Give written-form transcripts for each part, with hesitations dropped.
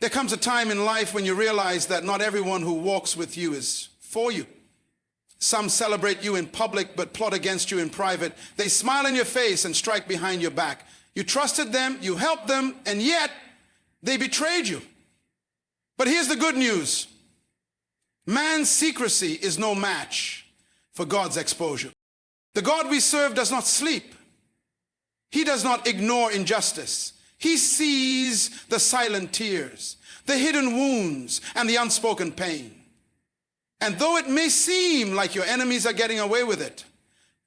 There comes a time in life when you realize that not everyone who walks with you is for you. Some celebrate you in public but plot against you in private. They smile in your face and strike behind your back. You trusted them, you helped them, and yet they betrayed you. But here's the good news. Man's secrecy is no match for God's exposure. The God we serve does not sleep. He does not ignore injustice. He sees the silent tears, the hidden wounds, and the unspoken pain. And though it may seem like your enemies are getting away with it,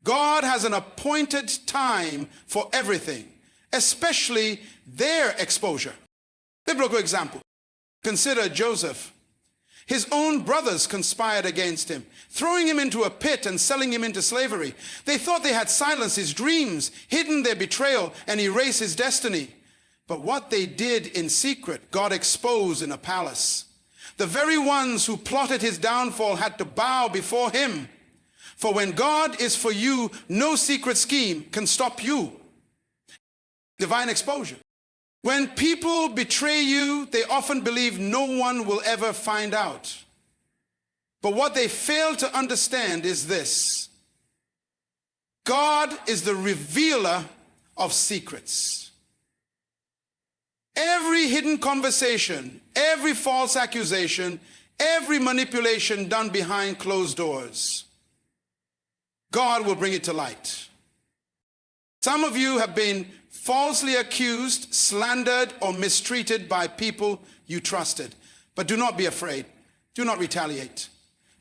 God has an appointed time for everything, especially their exposure. Biblical example. Consider Joseph. His own brothers conspired against him, throwing him into a pit and selling him into slavery. They thought they had silenced his dreams, hidden their betrayal, and erased his destiny. But what they did in secret, God exposed in a palace. The very ones who plotted his downfall had to bow before him. For when God is for you, no secret scheme can stop you. Divine exposure. When people betray you, they often believe no one will ever find out. But what they fail to understand is this: God is the revealer of secrets. Every hidden conversation, every false accusation, every manipulation done behind closed doors, God will bring it to light. Some of you have been falsely accused, slandered, or mistreated by people you trusted. But do not be afraid. Do not retaliate.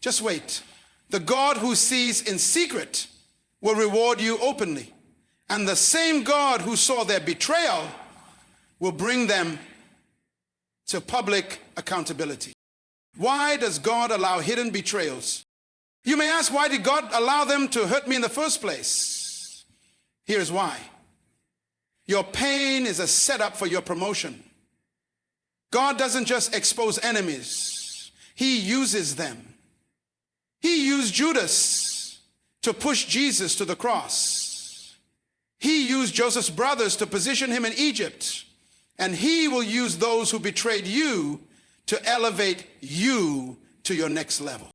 Just wait. The God who sees in secret will reward you openly. And the same God who saw their betrayal will bring them to public accountability. Why does God allow hidden betrayals? You may ask, why did God allow them to hurt me in the first place? Here's why. Your pain is a setup for your promotion. God doesn't just expose enemies. He uses them. He used Judas to push Jesus to the cross. He used Joseph's brothers to position him in Egypt. And he will use those who betrayed you to elevate you to your next level.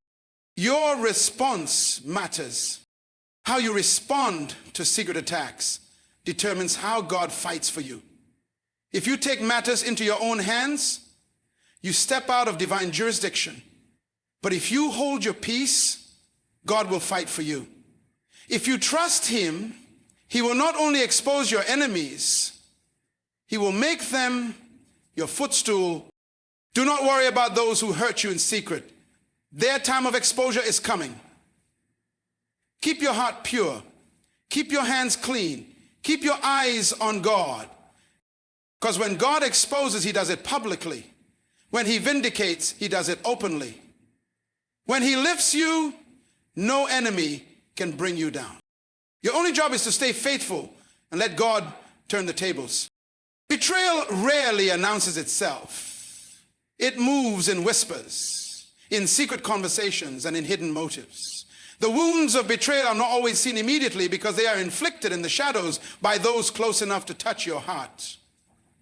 Your response matters. How you respond to secret attacks determines how God fights for you. If you take matters into your own hands, you step out of divine jurisdiction. But if you hold your peace, God will fight for you. If you trust him, he will not only expose your enemies, he will make them your footstool. Do not worry about those who hurt you in secret. Their time of exposure is coming. Keep your heart pure. Keep your hands clean. Keep your eyes on God. Because when God exposes, he does it publicly. When he vindicates, he does it openly. When he lifts you, no enemy can bring you down. Your only job is to stay faithful and let God turn the tables. Betrayal rarely announces itself. It moves in whispers, in secret conversations, and in hidden motives. The wounds of betrayal are not always seen immediately because they are inflicted in the shadows by those close enough to touch your heart.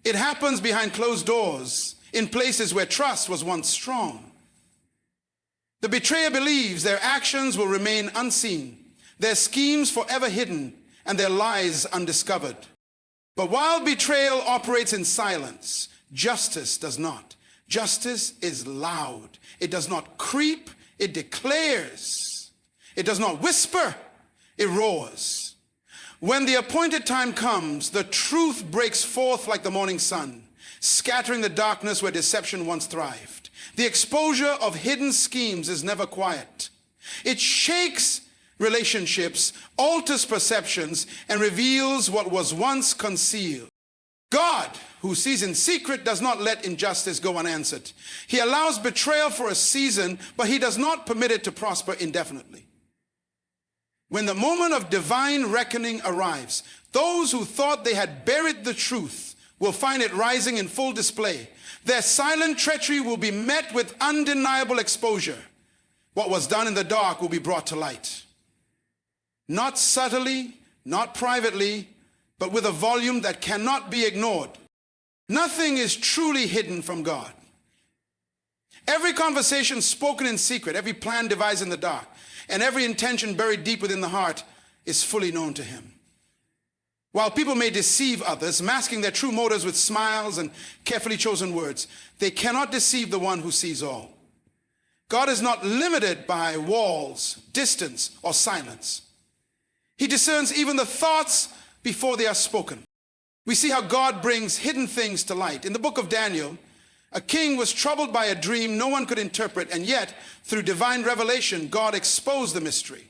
It happens behind closed doors, in places where trust was once strong. The betrayer believes their actions will remain unseen, their schemes forever hidden, and their lies undiscovered. But while betrayal operates in silence, justice does not. Justice is loud. It does not creep, it declares. It does not whisper, it roars. When the appointed time comes, the truth breaks forth like the morning sun, scattering the darkness where deception once thrived. The exposure of hidden schemes is never quiet. It shakes relationships, alters perceptions, and reveals what was once concealed. God, who sees in secret, does not let injustice go unanswered. He allows betrayal for a season, but he does not permit it to prosper indefinitely. When the moment of divine reckoning arrives, those who thought they had buried the truth will find it rising in full display. Their silent treachery will be met with undeniable exposure. What was done in the dark will be brought to light. Not subtly, not privately, but with a volume that cannot be ignored. Nothing is truly hidden from God. Every conversation spoken in secret, every plan devised in the dark, and every intention buried deep within the heart is fully known to him. While people may deceive others, masking their true motives with smiles and carefully chosen words, they cannot deceive the one who sees all. God is not limited by walls, distance, or silence. He discerns even the thoughts before they are spoken. We see how God brings hidden things to light. In the book of Daniel, a king was troubled by a dream no one could interpret, and yet, through divine revelation, God exposed the mystery.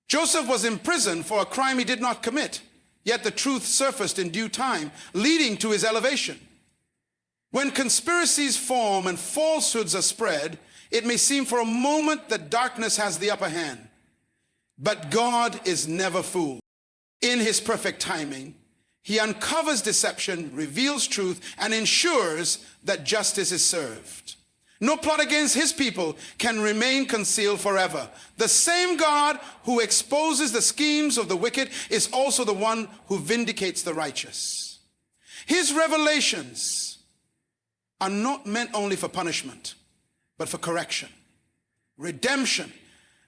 Joseph was imprisoned for a crime he did not commit, yet the truth surfaced in due time, leading to his elevation. When conspiracies form and falsehoods are spread, it may seem for a moment that darkness has the upper hand. But God is never fooled. In his perfect timing, he uncovers deception, reveals truth, and ensures that justice is served. No plot against his people can remain concealed forever. The same God who exposes the schemes of the wicked is also the one who vindicates the righteous. His revelations are not meant only for punishment, but for correction, redemption,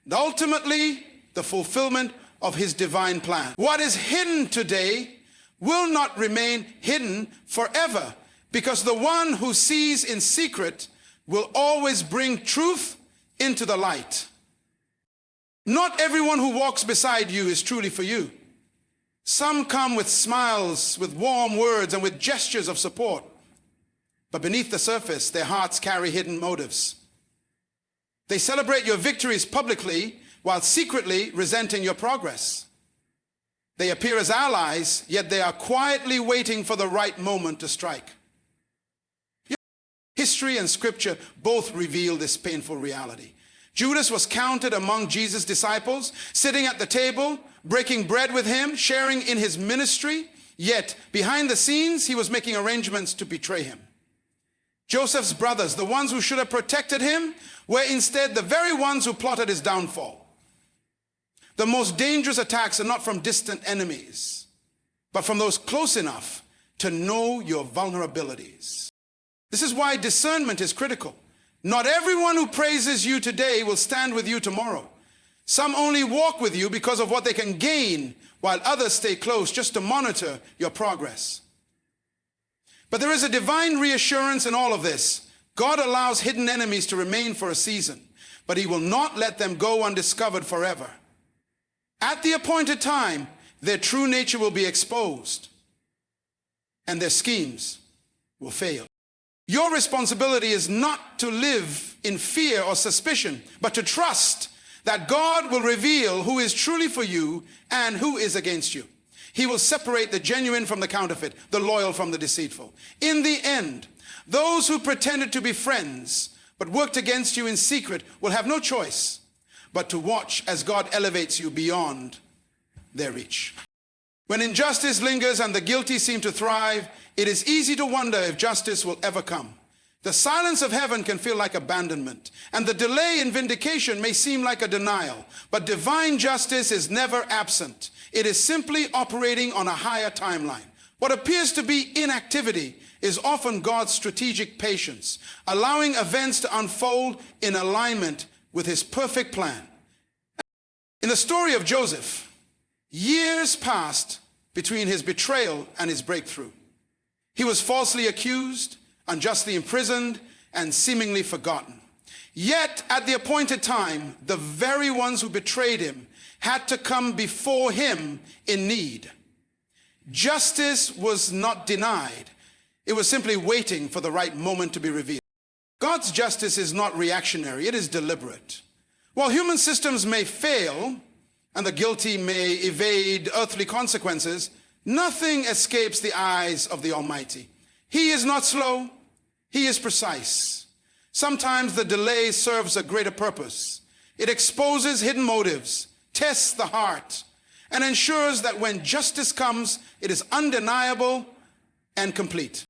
and ultimately the fulfillment of his divine plan. What is hidden today will not remain hidden forever, because the one who sees in secret will always bring truth into the light. Not everyone who walks beside you is truly for you. Some come with smiles, with warm words, and with gestures of support. But beneath the surface, their hearts carry hidden motives. They celebrate your victories publicly while secretly resenting your progress. They appear as allies, yet they are quietly waiting for the right moment to strike. History and scripture both reveal this painful reality. Judas was counted among Jesus' disciples, sitting at the table, breaking bread with him, sharing in his ministry, yet behind the scenes he was making arrangements to betray him. Joseph's brothers, the ones who should have protected him, were instead the very ones who plotted his downfall. The most dangerous attacks are not from distant enemies, but from those close enough to know your vulnerabilities. This is why discernment is critical. Not everyone who praises you today will stand with you tomorrow. Some only walk with you because of what they can gain, while others stay close just to monitor your progress. But there is a divine reassurance in all of this. God allows hidden enemies to remain for a season, but he will not let them go undiscovered forever. At the appointed time, their true nature will be exposed, and their schemes will fail. Your responsibility is not to live in fear or suspicion, but to trust that God will reveal who is truly for you and who is against you. He will separate the genuine from the counterfeit, the loyal from the deceitful. In the end, those who pretended to be friends but worked against you in secret will have no choice but to watch as God elevates you beyond their reach. When injustice lingers and the guilty seem to thrive, it is easy to wonder if justice will ever come. The silence of heaven can feel like abandonment, and the delay in vindication may seem like a denial. But divine justice is never absent. It is simply operating on a higher timeline. What appears to be inactivity is often God's strategic patience, allowing events to unfold in alignment with his perfect plan. In the story of Joseph, years passed between his betrayal and his breakthrough. He was falsely accused, unjustly imprisoned, and seemingly forgotten. Yet, at the appointed time, the very ones who betrayed him had to come before him in need. Justice was not denied. It was simply waiting for the right moment to be revealed. God's justice is not reactionary, it is deliberate. While human systems may fail and the guilty may evade earthly consequences, nothing escapes the eyes of the Almighty. He is not slow, he is precise. Sometimes the delay serves a greater purpose. It exposes hidden motives, tests the heart, and ensures that when justice comes, it is undeniable and complete.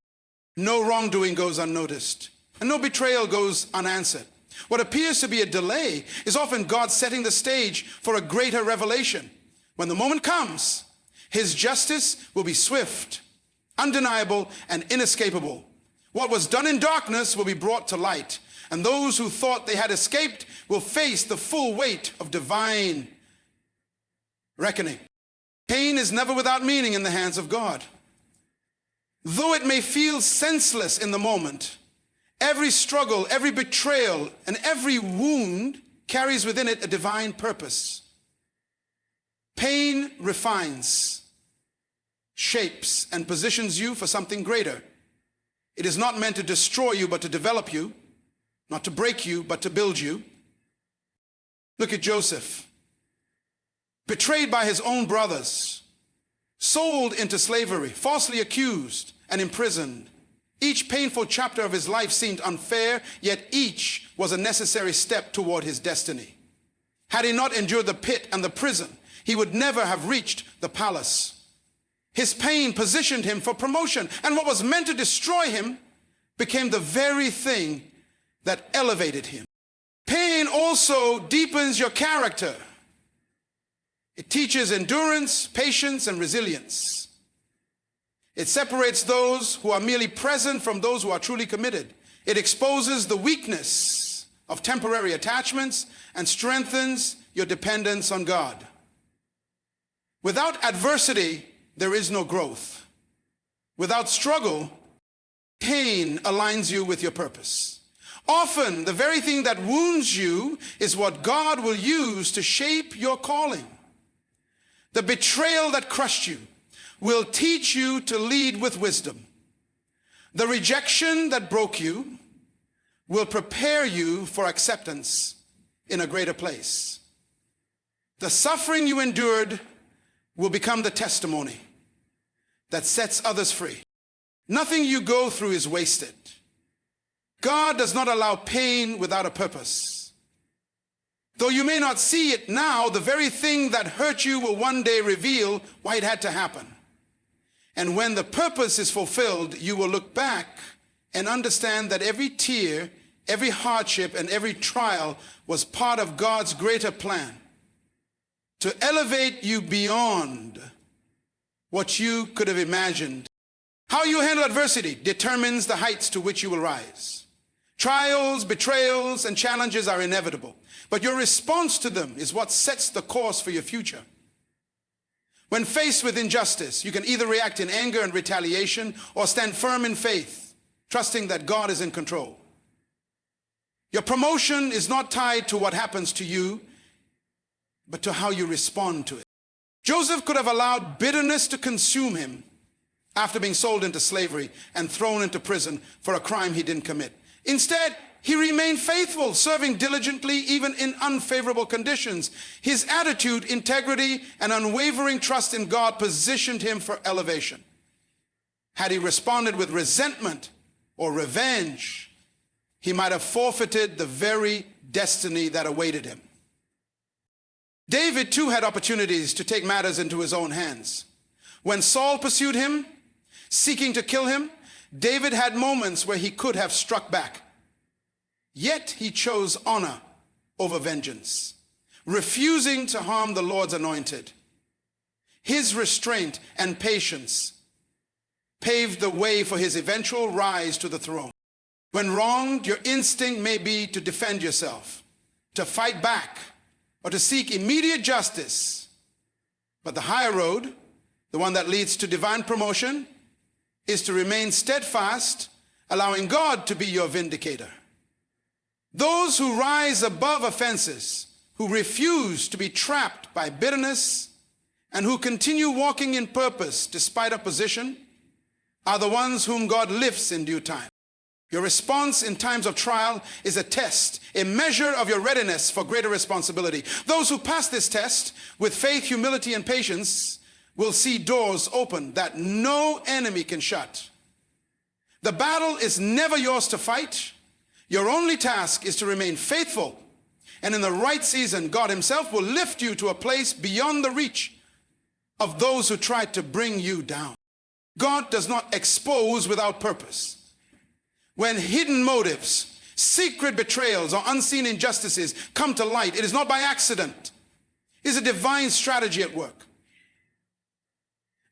No wrongdoing goes unnoticed, and no betrayal goes unanswered. What appears to be a delay is often God setting the stage for a greater revelation. When the moment comes, his justice will be swift, undeniable, and inescapable. What was done in darkness will be brought to light. And those who thought they had escaped will face the full weight of divine reckoning. Pain is never without meaning in the hands of God. Though it may feel senseless in the moment, every struggle, every betrayal, and every wound carries within it a divine purpose. Pain refines, shapes, and positions you for something greater. It is not meant to destroy you, but to develop you, not to break you, but to build you. Look at Joseph, betrayed by his own brothers, sold into slavery, falsely accused and imprisoned. Each painful chapter of his life seemed unfair, yet each was a necessary step toward his destiny. Had he not endured the pit and the prison, he would never have reached the palace. His pain positioned him for promotion, and what was meant to destroy him became the very thing that elevated him. Pain also deepens your character. It teaches endurance, patience, and resilience. It separates those who are merely present from those who are truly committed. It exposes the weakness of temporary attachments and strengthens your dependence on God. Without adversity, there is no growth. Without struggle, pain aligns you with your purpose. Often, the very thing that wounds you is what God will use to shape your calling. The betrayal that crushed you will teach you to lead with wisdom. The rejection that broke you will prepare you for acceptance in a greater place. The suffering you endured will become the testimony that sets others free. Nothing you go through is wasted. God does not allow pain without a purpose. Though you may not see it now, the very thing that hurt you will one day reveal why it had to happen. And when the purpose is fulfilled, you will look back and understand that every tear, every hardship, and every trial was part of God's greater plan to elevate you beyond what you could have imagined. How you handle adversity determines the heights to which you will rise. Trials, betrayals, and challenges are inevitable, but your response to them is what sets the course for your future. When faced with injustice, you can either react in anger and retaliation or stand firm in faith, trusting that God is in control. Your promotion is not tied to what happens to you, but to how you respond to it. Joseph could have allowed bitterness to consume him after being sold into slavery and thrown into prison for a crime he didn't commit. Instead, he remained faithful, serving diligently even in unfavorable conditions. His attitude, integrity, and unwavering trust in God positioned him for elevation. Had he responded with resentment or revenge, he might have forfeited the very destiny that awaited him. David too had opportunities to take matters into his own hands. When Saul pursued him, seeking to kill him, David had moments where he could have struck back. Yet he chose honor over vengeance, refusing to harm the Lord's anointed. His restraint and patience paved the way for his eventual rise to the throne. When wronged, your instinct may be to defend yourself, to fight back, or to seek immediate justice. But the higher road, the one that leads to divine promotion, is to remain steadfast, allowing God to be your vindicator. Those who rise above offenses, who refuse to be trapped by bitterness, and who continue walking in purpose despite opposition, are the ones whom God lifts in due time. Your response in times of trial is a test, a measure of your readiness for greater responsibility. Those who pass this test with faith, humility, and patience will see doors open that no enemy can shut. The battle is never yours to fight. Your only task is to remain faithful, and in the right season, God himself will lift you to a place beyond the reach of those who try to bring you down. God does not expose without purpose. When hidden motives, secret betrayals, or unseen injustices come to light, it is not by accident. It is a divine strategy at work.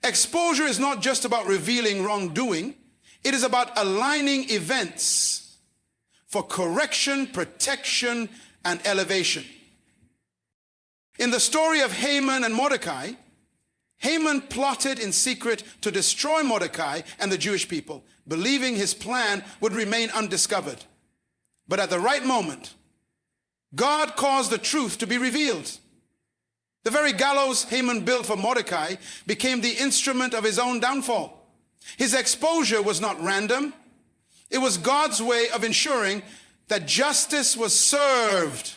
Exposure is not just about revealing wrongdoing. It is about aligning events for correction, protection, and elevation. In the story of Haman and Mordecai, Haman plotted in secret to destroy Mordecai and the Jewish people, believing his plan would remain undiscovered. But at the right moment, God caused the truth to be revealed. The very gallows Haman built for Mordecai became the instrument of his own downfall. His exposure was not random. It was God's way of ensuring that justice was served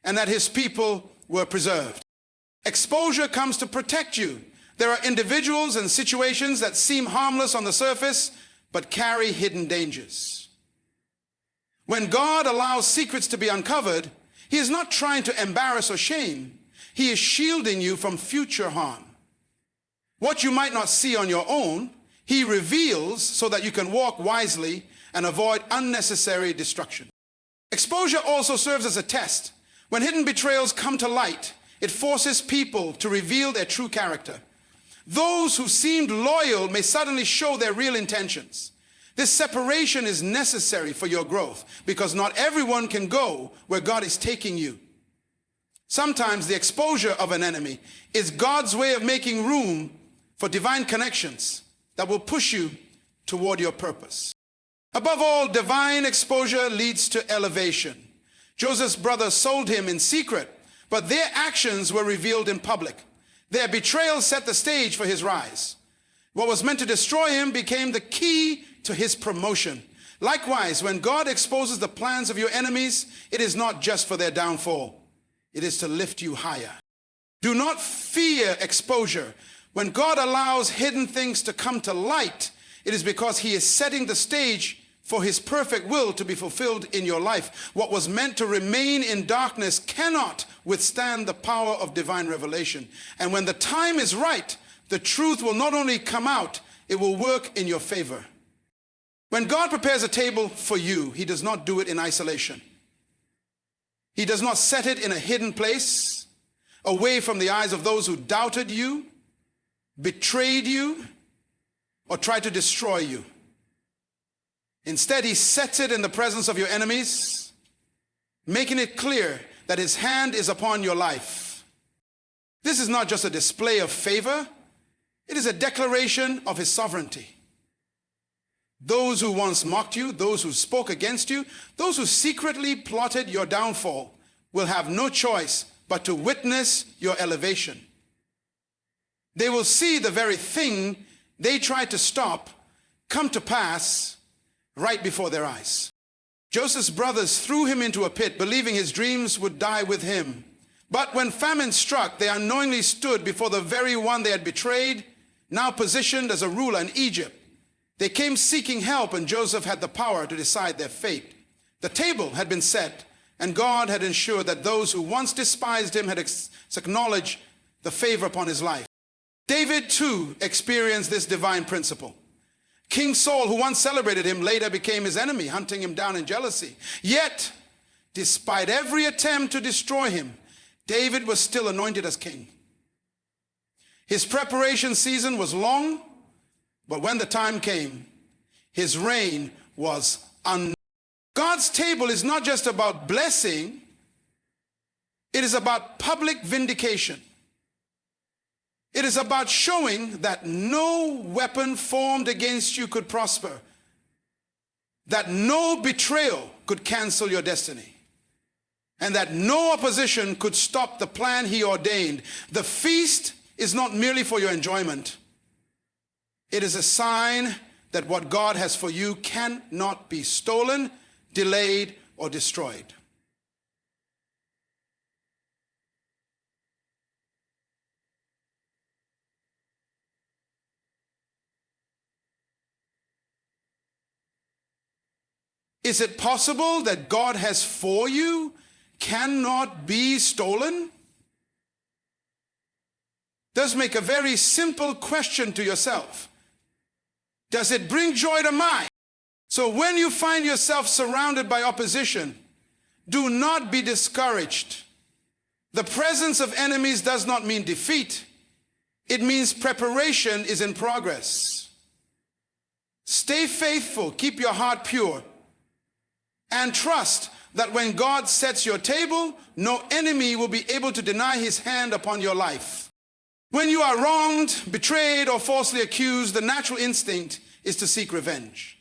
and that his people were preserved. Exposure comes to protect you. There are individuals and situations that seem harmless on the surface, but carry hidden dangers. When God allows secrets to be uncovered, he is not trying to embarrass or shame. He is shielding you from future harm. What you might not see on your own, he reveals so that you can walk wisely and avoid unnecessary destruction. Exposure also serves as a test. When hidden betrayals come to light, it forces people to reveal their true character. Those who seemed loyal may suddenly show their real intentions. This separation is necessary for your growth because not everyone can go where God is taking you. Sometimes the exposure of an enemy is God's way of making room for divine connections that will push you toward your purpose. Above all, divine exposure leads to elevation. Joseph's brothers sold him in secret, but their actions were revealed in public. Their betrayal set the stage for his rise. What was meant to destroy him became the key to his promotion. Likewise, when God exposes the plans of your enemies, it is not just for their downfall. It is to lift you higher. Do not fear exposure. When God allows hidden things to come to light, it is because he is setting the stage for his perfect will to be fulfilled in your life. What was meant to remain in darkness cannot withstand the power of divine revelation. And when the time is right, the truth will not only come out, it will work in your favor. When God prepares a table for you, he does not do it in isolation. He does not set it in a hidden place, away from the eyes of those who doubted you, betrayed you, or tried to destroy you. Instead, he sets it in the presence of your enemies, making it clear that his hand is upon your life. This is not just a display of favor, it is a declaration of his sovereignty. Those who once mocked you, those who spoke against you, those who secretly plotted your downfall will have no choice but to witness your elevation. They will see the very thing they tried to stop come to pass right before their eyes. Joseph's brothers threw him into a pit, believing his dreams would die with him. But when famine struck, they unknowingly stood before the very one they had betrayed, now positioned as a ruler in Egypt. They came seeking help, and Joseph had the power to decide their fate. The table had been set, and God had ensured that those who once despised him had acknowledged the favor upon his life. David, too, experienced this divine principle. King Saul, who once celebrated him, later became his enemy, hunting him down in jealousy. Yet, despite every attempt to destroy him, David was still anointed as king. His preparation season was long, but when the time came, his reign was unending. God's table is not just about blessing, it is about public vindication. It is about showing that no weapon formed against you could prosper, that no betrayal could cancel your destiny, and that no opposition could stop the plan he ordained. The feast is not merely for your enjoyment. It is a sign that what God has for you cannot be stolen, delayed, or destroyed. Is it possible that God has for you cannot be stolen? Does make a very simple question to yourself. Does it bring joy to mine? So when you find yourself surrounded by opposition, do not be discouraged. The presence of enemies does not mean defeat. It means preparation is in progress. Stay faithful, keep your heart pure, And trust that when God sets your table, no enemy will be able to deny his hand upon your life. When you are wronged, betrayed, or falsely accused, the natural instinct is to seek revenge.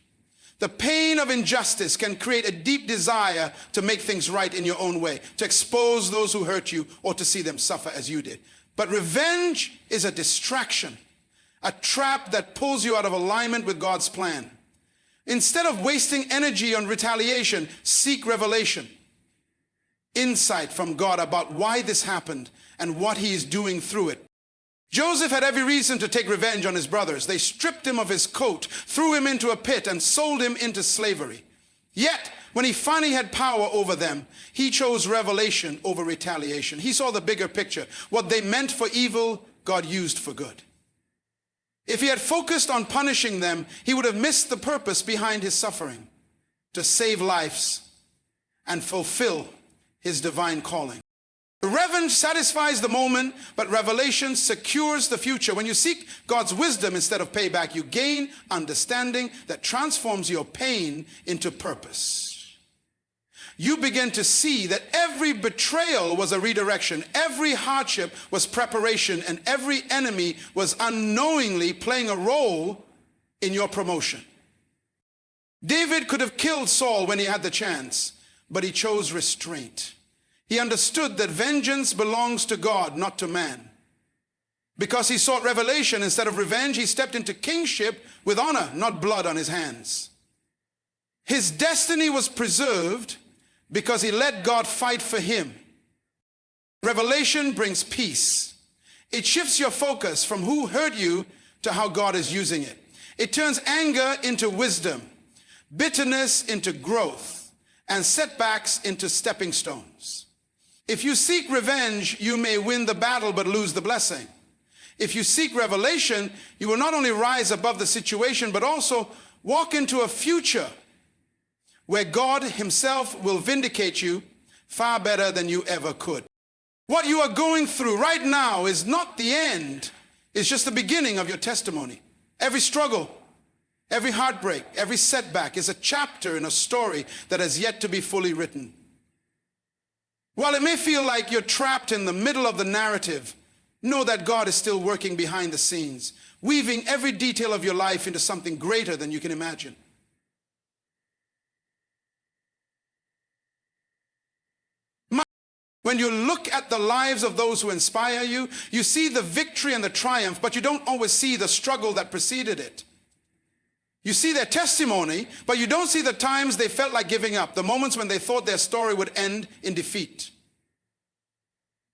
The pain of injustice can create a deep desire to make things right in your own way, to expose those who hurt you or to see them suffer as you did. But revenge is a distraction, a trap that pulls you out of alignment with God's plan. Instead of wasting energy on retaliation, seek revelation, insight from God about why this happened and what he is doing through it. Joseph had every reason to take revenge on his brothers. They stripped him of his coat, threw him into a pit, and sold him into slavery. Yet, when he finally had power over them, he chose revelation over retaliation. He saw the bigger picture. What they meant for evil, God used for good. If he had focused on punishing them, he would have missed the purpose behind his suffering, to save lives and fulfill his divine calling. Revenge satisfies the moment, but revelation secures the future. When you seek God's wisdom instead of payback, you gain understanding that transforms your pain into purpose. You begin to see that every betrayal was a redirection, every hardship was preparation, and every enemy was unknowingly playing a role in your promotion. David could have killed Saul when he had the chance, but he chose restraint. He understood that vengeance belongs to God, not to man. Because he sought revelation instead of revenge, he stepped into kingship with honor, not blood on his hands. His destiny was preserved because he let God fight for him. Revelation brings peace. It shifts your focus from who hurt you to how God is using it. It turns anger into wisdom, bitterness into growth, and setbacks into stepping stones. If you seek revenge, you may win the battle but lose the blessing. If you seek revelation, you will not only rise above the situation, but also walk into a future where God himself will vindicate you far better than you ever could. What you are going through right now is not the end. It's just the beginning of your testimony. Every struggle, every heartbreak, every setback is a chapter in a story that has yet to be fully written. While it may feel like you're trapped in the middle of the narrative, know that God is still working behind the scenes, weaving every detail of your life into something greater than you can imagine. When you look at the lives of those who inspire you, you see the victory and the triumph, but you don't always see the struggle that preceded it. You see their testimony, but you don't see the times they felt like giving up, the moments when they thought their story would end in defeat.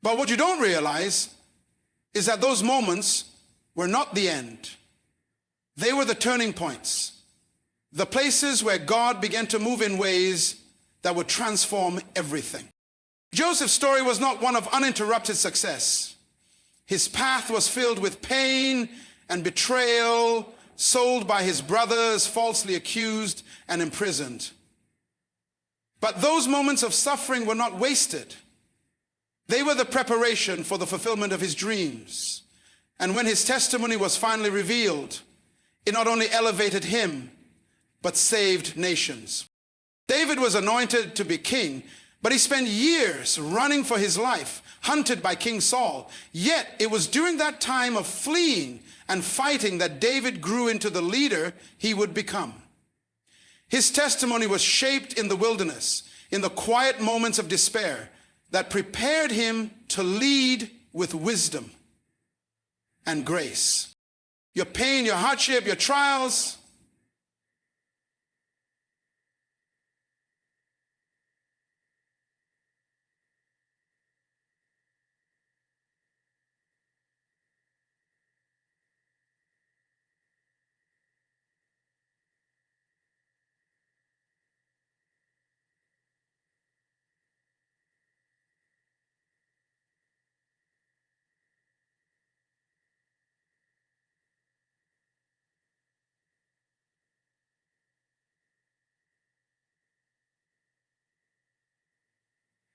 But what you don't realize is that those moments were not the end. They were the turning points, the places where God began to move in ways that would transform everything. Joseph's story was not one of uninterrupted success. His path was filled with pain and betrayal, sold by his brothers, falsely accused and imprisoned. But those moments of suffering were not wasted. They were the preparation for the fulfillment of his dreams. And when his testimony was finally revealed, it not only elevated him, but saved nations. David was anointed to be king, but he spent years running for his life, hunted by King Saul. Yet it was during that time of fleeing and fighting that David grew into the leader he would become. His testimony was shaped in the wilderness, in the quiet moments of despair that prepared him to lead with wisdom and grace. Your pain, your hardship, your trials,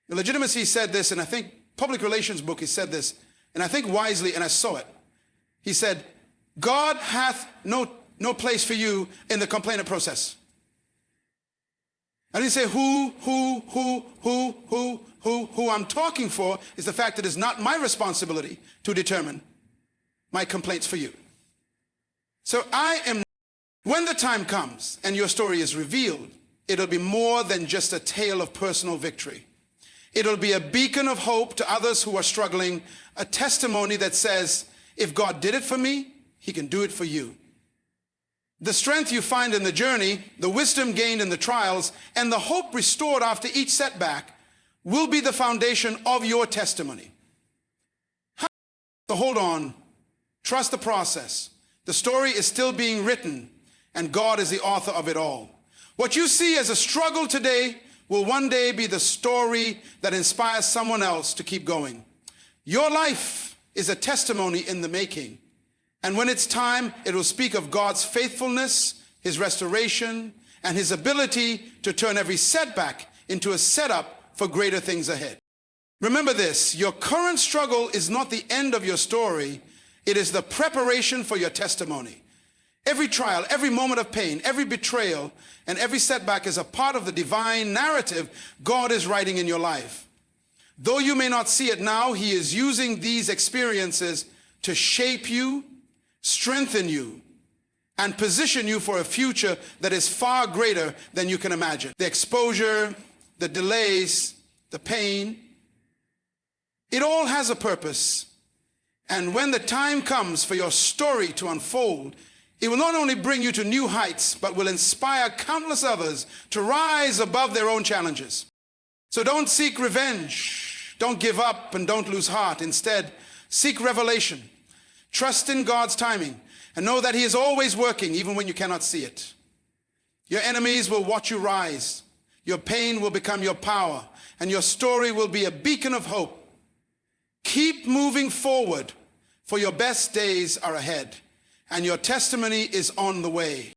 The Legitimacy said this, and I think Public Relations book, he said this, and I think wisely, and I saw it. He said, God hath no place for you in the complainant process. And you say, who I'm talking for is the fact that it's not my responsibility to determine my complaints for you. So when the time comes and your story is revealed, it'll be more than just a tale of personal victory. It'll be a beacon of hope to others who are struggling, a testimony that says, if God did it for me, he can do it for you. The strength you find in the journey, the wisdom gained in the trials, and the hope restored after each setback will be the foundation of your testimony. So hold on, trust the process. The story is still being written, and God is the author of it all. What you see as a struggle today will one day be the story that inspires someone else to keep going. Your life is a testimony in the making. And when it's time, it will speak of God's faithfulness, his restoration, and his ability to turn every setback into a setup for greater things ahead. Remember this, your current struggle is not the end of your story. It is the preparation for your testimony. Every trial, every moment of pain, every betrayal, and every setback is a part of the divine narrative God is writing in your life. Though you may not see it now, he is using these experiences to shape you, strengthen you, and position you for a future that is far greater than you can imagine. The exposure, the delays, the pain, it all has a purpose. And when the time comes for your story to unfold, it will not only bring you to new heights, but will inspire countless others to rise above their own challenges. So don't seek revenge, don't give up, and don't lose heart. Instead, seek revelation. Trust in God's timing and know that he is always working even when you cannot see it. Your enemies will watch you rise. Your pain will become your power, and your story will be a beacon of hope. Keep moving forward, for your best days are ahead, and your testimony is on the way.